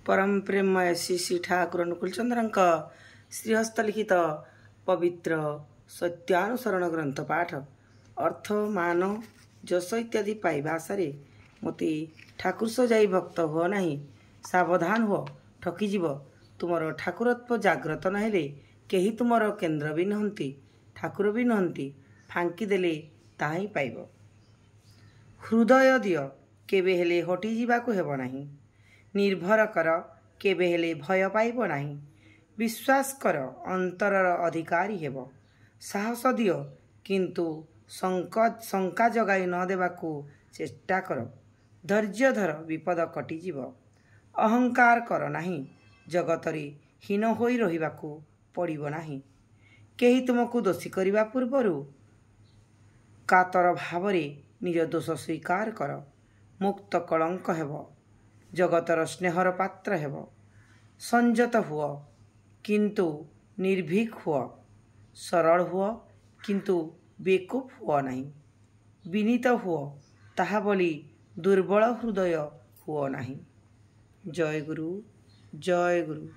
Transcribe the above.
परम प्रेममय श्री श्री ठाकुर अनुकूल चंद्र श्रीहस्त लिखित पवित्र सत्यानुसरण ग्रंथ पाठ अर्थ मान जश इत्यादि पाइबा आशारे मते ठाकुर सजाई भक्त हुआ नहीं। सावधान हो ठकीजीव। तुमर ठाकुरत्व जाग्रत नहेले केही तुमर केन्द्र भी नहंती, ठाकुर भी नहंती। फांकी देले ताही पाइब। हृदय दियो केबे हेले हटी जीवाकु हेब नाही। निर्भर कर केबे हेले भय पाइब नाही। विश्वास कर अंतरर अधिकारी हेब। साहस दियो किंतु शंका जगाई न देवाकू चेष्टा कर। धैर्य धर विपद कटिजीव। अहंकार कर नाही। जगतरे हीन होई रहिबाकू पड़िब नाही। केही तुमको दोषी करिबा पूर्वरु कातर भावरे निज दोष स्वीकार कर। मुक्त कलंक हेब। जगतर स्नेहर पात्र हेब। संयत हुआ किंतु निर्भीक हुआ। सरल हुआ किंतु बेकूफ हुआ नहीं। विनीत हुआ ताहा बोली दुर्बल हृदय हुआ नहीं। जय गुरु जय गुरु।